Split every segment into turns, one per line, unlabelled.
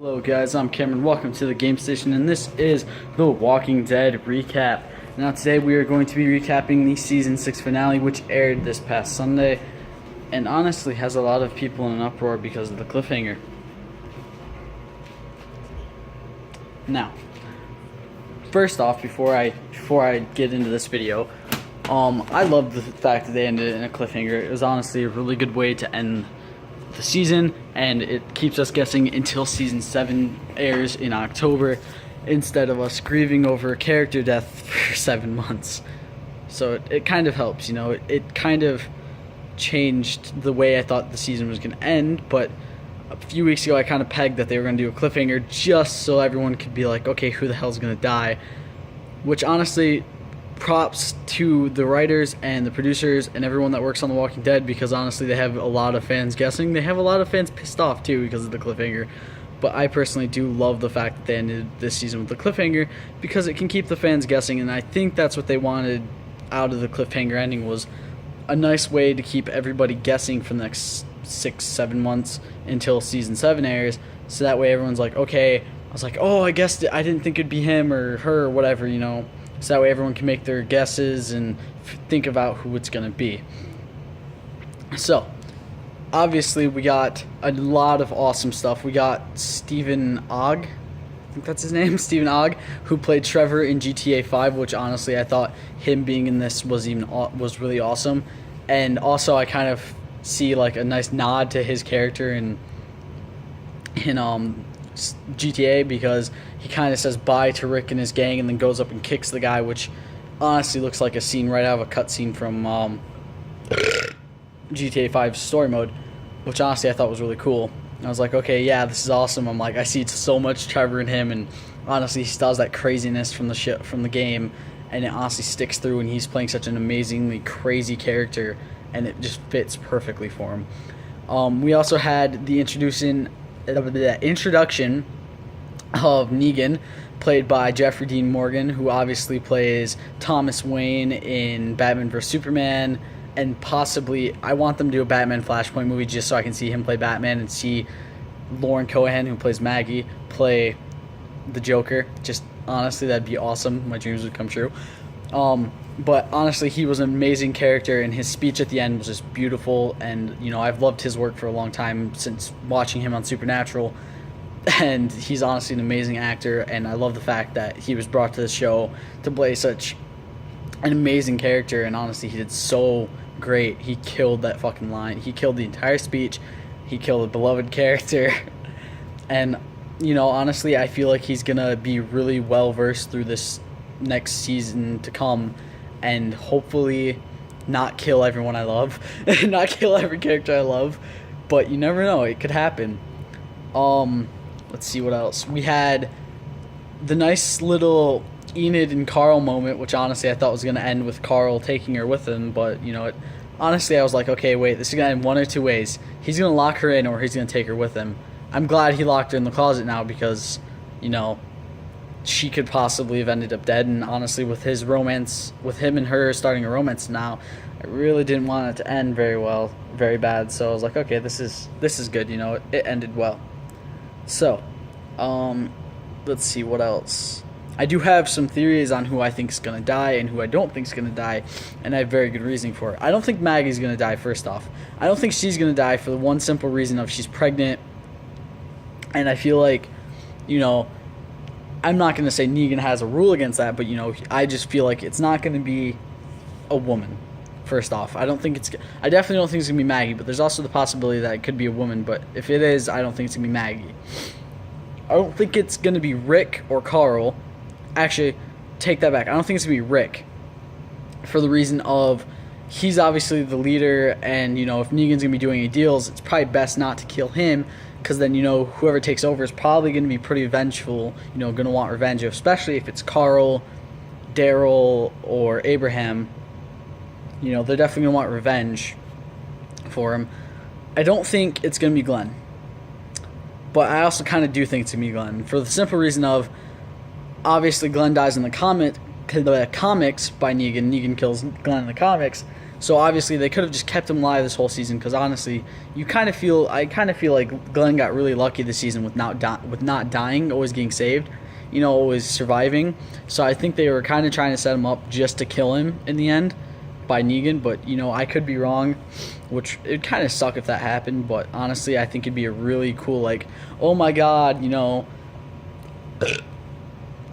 Hello guys, I'm Cameron. Welcome to the Game Station, and this is the Walking Dead recap. Now today we are going to be recapping the Season 6 finale, which aired this past Sunday, and honestly has a lot of people in an uproar because of the cliffhanger. Now, first off, before I get into this video, I love the fact that they ended it in a cliffhanger. It was honestly a really good way to end the season, and it keeps us guessing until Season 7 airs in October, instead of us grieving over character death for 7 months. So it kind of helps, you know. It kind of changed the way I thought the season was going to end, but a few weeks ago I kind of pegged that they were going to do a cliffhanger just so everyone could be like, okay, who the hell's going to die? Which honestly, props to the writers and the producers and everyone that works on The Walking Dead, because honestly they have a lot of fans guessing. They have a lot of fans pissed off too because of the cliffhanger. But I personally do love the fact that they ended this season with the cliffhanger, because it can keep the fans guessing, and I think that's what they wanted out of the cliffhanger ending, was a nice way to keep everybody guessing for the next 6-7 months until Season 7 airs, so that way everyone's like, okay, I was like, oh, I guessed it. I didn't think it'd be him or her or whatever, you know. So that way everyone can make their guesses and think about who it's going to be. So, obviously we got a lot of awesome stuff. We got Stephen Ogg, I think that's his name, Stephen Ogg, who played Trevor in GTA 5, which honestly I thought him being in this was really awesome. And also I kind of see like a nice nod to his character in GTA, because he kind of says bye to Rick and his gang and then goes up and kicks the guy, which honestly looks like a scene right out of a cutscene from GTA 5 story mode, which honestly I thought was really cool. I was like, okay, yeah, this is awesome. I'm like, I see so much Trevor in him, and honestly he still has that craziness from the game, and it honestly sticks through, and he's playing such an amazingly crazy character, and it just fits perfectly for him. We also had the introduction of Negan, played by Jeffrey Dean Morgan, who obviously plays Thomas Wayne in Batman vs Superman, and possibly I want them to do a Batman Flashpoint movie just so I can see him play Batman and see Lauren Cohan, who plays Maggie, play the Joker. Just honestly, that'd be awesome. My dreams would come true. But honestly, he was an amazing character, and his speech at the end was just beautiful, and you know, I've loved his work for a long time, since watching him on Supernatural, and he's honestly an amazing actor, and I love the fact that he was brought to the show to play such an amazing character, and honestly he did so great. He killed that fucking line. He killed the entire speech. He killed a beloved character. And you know, honestly I feel like he's gonna be really well versed through this next season to come, and hopefully not kill everyone I love, not kill every character I love, but you never know, it could happen. Let's see what else. We had the nice little Enid and Carl moment, which honestly I thought was going to end with Carl taking her with him, but you know, honestly I was like, okay, wait, this is going to end one or two ways. He's going to lock her in, or he's going to take her with him. I'm glad he locked her in the closet now, because, you know, she could possibly have ended up dead, and honestly with his romance, with him and her starting a romance now, I really didn't want it to end very bad, so I was like, okay, this is good, you know, it ended well. So, let's see what else. I do have some theories on who I think is going to die and who I don't think is going to die, and I have very good reasoning for it. I don't think Maggie's going to die, first off. I don't think she's going to die for the one simple reason of she's pregnant, and I feel like, you know, I'm not going to say Negan has a rule against that, but, you know, I just feel like it's not going to be a woman, first off. I definitely don't think it's going to be Maggie, but there's also the possibility that it could be a woman, but if it is, I don't think it's going to be Maggie. I don't think it's going to be Rick or Carl. Actually, take that back. I don't think it's going to be Rick, for the reason of he's obviously the leader, and, you know, if Negan's going to be doing any deals, it's probably best not to kill him, because then, you know, whoever takes over is probably going to be pretty vengeful, you know, going to want revenge, especially if it's Carl, Daryl, or Abraham. You know, they're definitely going to want revenge for him. I don't think it's going to be Glenn, but I also kind of do think it's going to be Glenn, for the simple reason of, obviously Glenn dies in the comics by Negan. Negan kills Glenn in the comics, So obviously they could have just kept him alive this whole season, because honestly, I kind of feel like Glenn got really lucky this season with not dying, always getting saved, always surviving. So I think they were kind of trying to set him up just to kill him in the end by Negan, but I could be wrong, which it kind of suck if that happened. But honestly, I think it'd be a really cool, like, oh my god,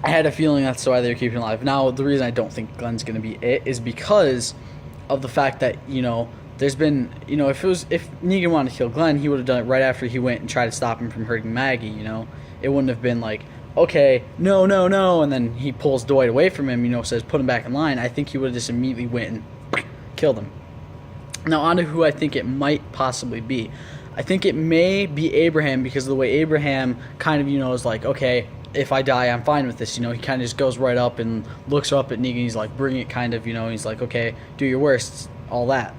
I had a feeling that's why they were keeping him alive. Now, the reason I don't think Glenn's going to be it is because of the fact that, there's been, if Negan wanted to kill Glenn, he would have done it right after he went and tried to stop him from hurting Maggie, It wouldn't have been like, okay, no, and then he pulls Dwight away from him, says put him back in line. I think he would have just immediately went and killed him. Now, on to who I think it might possibly be. I think it may be Abraham, because of the way Abraham kind of, is like, okay, if I die, I'm fine with this. He kind of just goes right up and looks up at Negan. He's like, bring it, kind of, he's like, okay, do your worst, all that.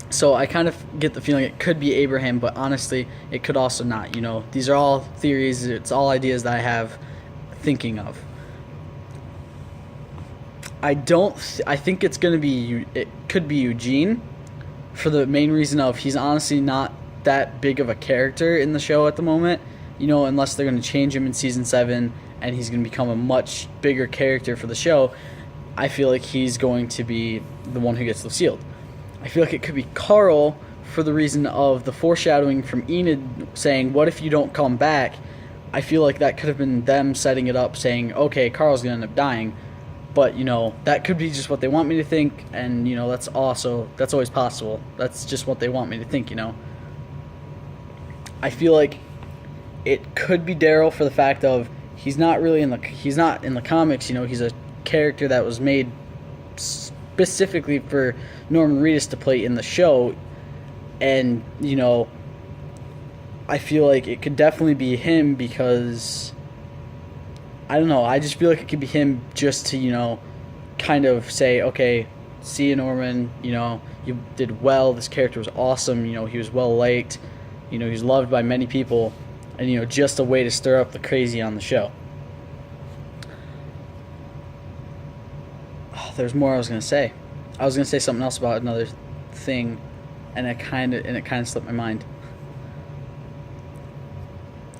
So I kind of get the feeling it could be Abraham, but honestly, it could also not. These are all theories. It's all ideas that I have thinking of. I think it's going to be, it could be Eugene, for the main reason of he's honestly not that big of a character in the show at the moment, unless they're going to change him in season 7 and he's going to become a much bigger character for the show. I feel like he's going to be the one who gets Lucielled. I feel like it could be Carl, for the reason of the foreshadowing from Enid saying, what if you don't come back? I feel like that could have been them setting it up, saying, okay, Carl's going to end up dying. But, that could be just what they want me to think, and, that's always possible. That's just what they want me to think, I feel like it could be Daryl, for the fact of he's not in the comics, he's a character that was made specifically for Norman Reedus to play in the show, and, I feel like it could definitely be him, because I don't know, I just feel like it could be him just to, kind of say, okay, see you, Norman, you did well, this character was awesome, he was well liked, he was loved by many people, and, just a way to stir up the crazy on the show. Oh, there's more I was going to say. I was going to say something else about another thing, and it kind of slipped my mind.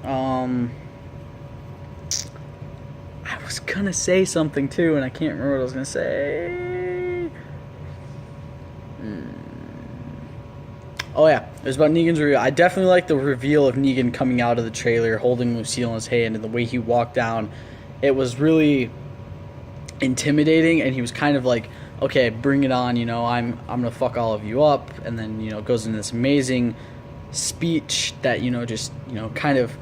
I was going to say something too, and I can't remember what I was going to say. Oh yeah, it was about Negan's reveal. I definitely like the reveal of Negan coming out of the trailer, holding Lucille in his hand, and the way he walked down. It was really intimidating, and he was kind of like, okay, bring it on, I'm gonna fuck all of you up, and then, goes into this amazing speech that, just, kind of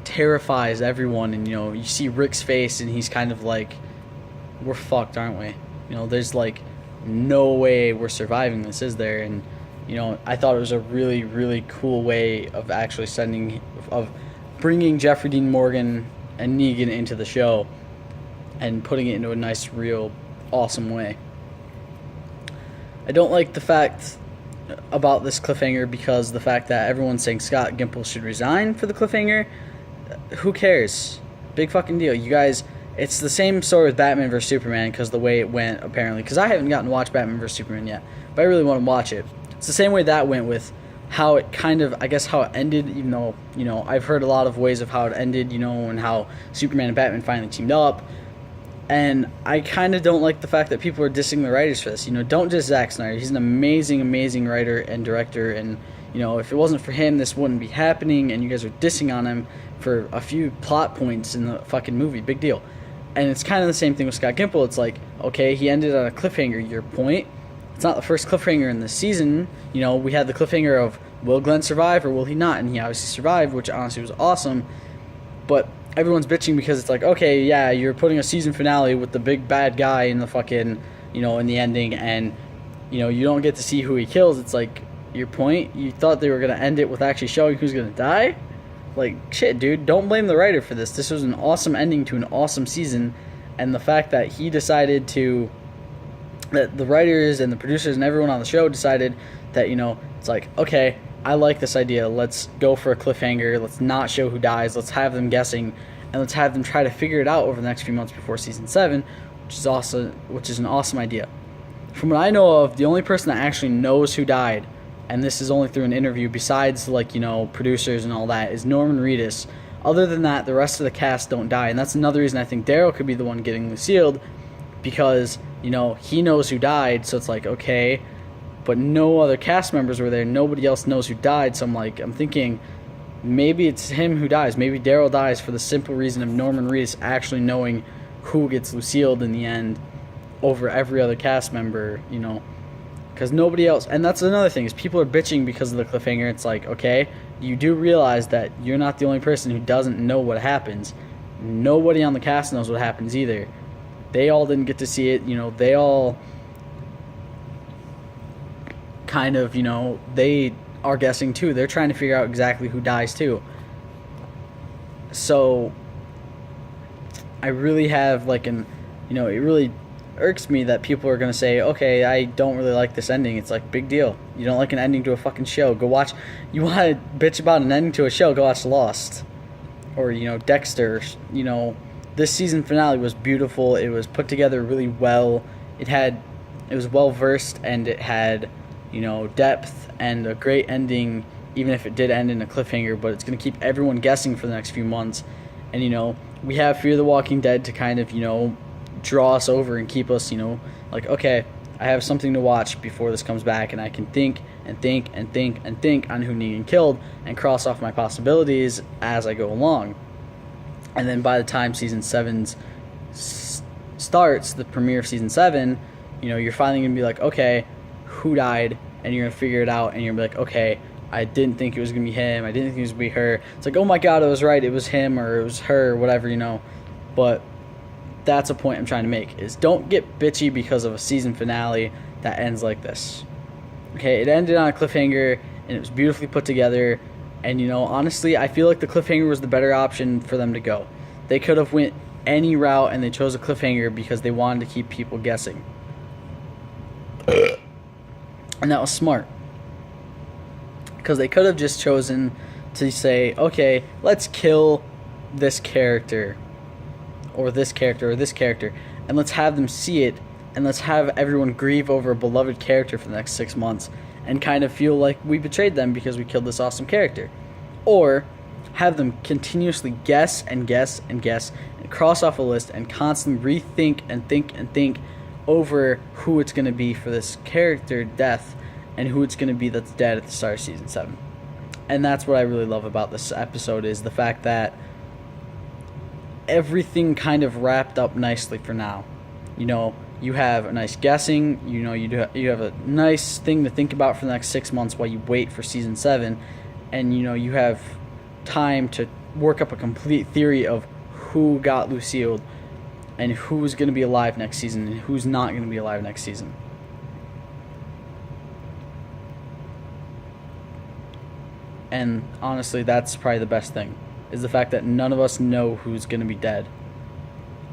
terrifies everyone, and, you see Rick's face, and he's kind of like, we're fucked, aren't we? There's, like, no way we're surviving this, is there? And, I thought it was a really, really cool way of actually bringing Jeffrey Dean Morgan and Negan into the show and putting it into a nice, real, awesome way. I don't like the fact about this cliffhanger, because the fact that everyone's saying Scott Gimple should resign for the cliffhanger, who cares? Big fucking deal. You guys, it's the same story with Batman vs. Superman, because the way it went, apparently, because I haven't gotten to watch Batman vs. Superman yet, but I really want to watch it. It's the same way that went, with how it kind of, I guess how it ended, even though, I've heard a lot of ways of how it ended, and how Superman and Batman finally teamed up. And I kind of don't like the fact that people are dissing the writers for this. Don't diss Zack Snyder. He's an amazing, amazing writer and director. And, if it wasn't for him, this wouldn't be happening. And you guys are dissing on him for a few plot points in the fucking movie. Big deal. And it's kind of the same thing with Scott Gimple. It's like, okay, he ended on a cliffhanger. Your point? It's not the first cliffhanger in the season. We had the cliffhanger of, will Glenn survive or will he not? And he obviously survived, which honestly was awesome. But everyone's bitching because it's like, okay, yeah, you're putting a season finale with the big bad guy in the fucking, in the ending, and, you don't get to see who he kills. It's like, your point? You thought they were going to end it with actually showing who's going to die? Like, shit, dude, don't blame the writer for this. This was an awesome ending to an awesome season, and the fact that he decided to, that the writers and the producers and everyone on the show decided that, it's like, okay, I like this idea. Let's go for a cliffhanger. Let's not show who dies. Let's have them guessing, and let's have them try to figure it out over the next few months before season 7, which is an awesome idea. from what I know of, the only person that actually knows who died, and this is only through an interview, besides like, you know, producers and all that, is Norman Reedus. Other than that, the rest of the cast don't die, and that's another reason I think Daryl could be the one getting Lucielled, because, you know, he knows who died, so it's like, okay, but no other cast members were there, nobody else knows who died, so I'm thinking maybe it's him who dies, maybe Daryl dies for the simple reason of Norman Reedus actually knowing who gets Lucielled in the end over every other cast member, you know, because nobody else. And that's another thing, is people are bitching because of the cliffhanger. It's like, okay, you do realize that you're not the only person who doesn't know what happens. Nobody on the cast knows what happens either. They all didn't get to see it, you know, they all kind of, you know, they are guessing too. They're trying to figure out exactly who dies too. So I really have like it really irks me that people are going to say, okay, I don't really like this ending. It's like, big deal. You don't like an ending to a fucking show, go watch. You want to bitch about an ending to a show, go watch Lost. Or, you know, Dexter. You know, this season finale was beautiful. It was put together really well. It was well versed, and it had, you know, depth and a great ending, even if it did end in a cliffhanger, but it's going to keep everyone guessing for the next few months. And, you know, we have Fear the Walking Dead to kind of, you know, draw us over and keep us, you know, like, okay, I have something to watch before this comes back, and I can think and think and think and think on who Negan killed and cross off my possibilities as I go along. And then by the time season 7 starts, the premiere of season 7, you know, you're finally going to be like, okay, who died? And you're going to figure it out, and you're going to be like, okay, I didn't think it was going to be him, I didn't think it was going to be her. It's like, oh my god, I was right, it was him, or it was her, or whatever, you know. But that's a point I'm trying to make, is don't get bitchy because of a season finale that ends like this. Okay, it ended on a cliffhanger, and it was beautifully put together, and, you know, honestly, I feel like the cliffhanger was the better option for them to go. They could have went any route, and they chose a cliffhanger because they wanted to keep people guessing. And that was smart. Because they could have just chosen to say, okay, let's kill this character, or this character, or this character, and let's have them see it, and let's have everyone grieve over a beloved character for the next 6 months, and kind of feel like we betrayed them because we killed this awesome character. Or have them continuously guess and guess and guess, and cross off a list, and constantly rethink and think and think over who it's going to be for this character death, and who it's going to be that's dead at the start of season 7. And that's what I really love about this episode, is the fact that everything kind of wrapped up nicely for now. You know, you have a nice guessing, you know, you have a nice thing to think about for the next 6 months while you wait for season 7, and, you know, you have time to work up a complete theory of who got Lucielled, and who's going to be alive next season, and who's not going to be alive next season. And honestly, that's probably the best thing, is the fact that none of us know who's going to be dead.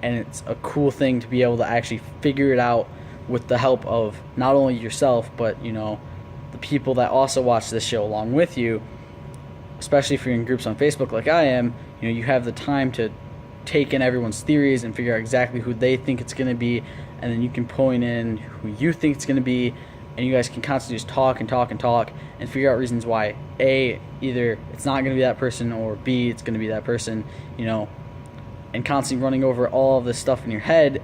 And it's a cool thing to be able to actually figure it out with the help of not only yourself, but, you know, the people that also watch this show along with you. Especially if you're in groups on Facebook like I am, you know, you have the time to take in everyone's theories and figure out exactly who they think it's going to be, and then you can point in who you think it's going to be, and you guys can constantly just talk and talk and talk and figure out reasons why A, either it's not going to be that person, or B, it's going to be that person, you know, and constantly running over all of this stuff in your head.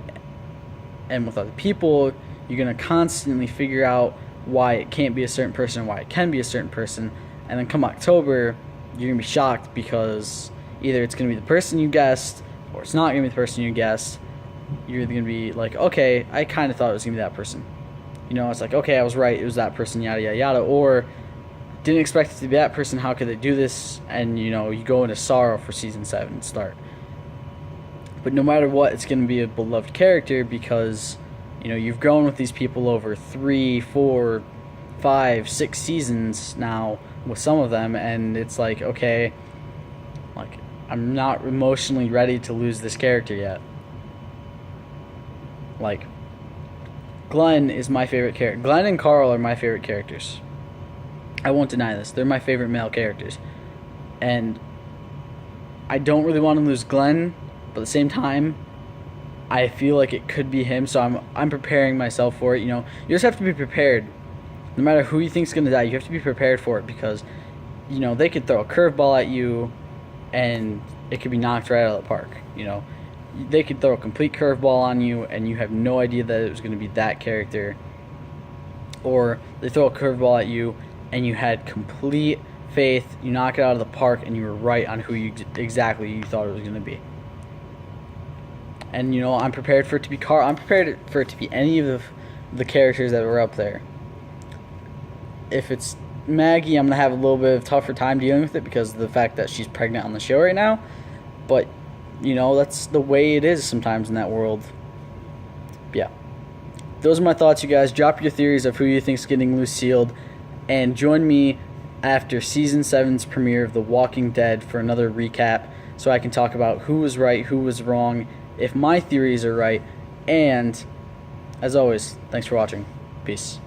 And with other people, you're going to constantly figure out why it can't be a certain person, why it can be a certain person, and then come October, you're going to be shocked because either it's going to be the person you guessed, or it's not going to be the person you guessed. You're going to be like, okay, I kind of thought it was going to be that person. You know, it's like, okay, I was right, it was that person, yada, yada, yada. Or, didn't expect it to be that person, how could they do this? And, you know, you go into sorrow for season 7 start. But no matter what, it's going to be a beloved character because, you know, you've grown with these people over 3, 4, 5, 6 seasons now with some of them, and it's like, okay, like, I'm not emotionally ready to lose this character yet. Like, Glenn is my favorite character. Glenn and Carl are my favorite characters. I won't deny this. They're my favorite male characters. And I don't really want to lose Glenn, but at the same time, I feel like it could be him, so I'm preparing myself for it. You know, you just have to be prepared. No matter who you think's gonna die, you have to be prepared for it because, you know, they could throw a curveball at you, and it could be knocked right out of the park. You know, they could throw a complete curveball on you, and you have no idea that it was going to be that character. Or they throw a curveball at you, and you had complete faith. You knock it out of the park, and you were right on who exactly you thought it was going to be. And you know, I'm prepared for it to be I'm prepared for it to be any of the characters that were up there. If it's Maggie, I'm going to have a little bit of tougher time dealing with it because of the fact that she's pregnant on the show right now. But, you know, that's the way it is sometimes in that world. Yeah. Those are my thoughts, you guys. Drop your theories of who you think's getting Lucielled. And join me after Season 7's premiere of The Walking Dead for another recap so I can talk about who was right, who was wrong, if my theories are right. And, as always, thanks for watching. Peace.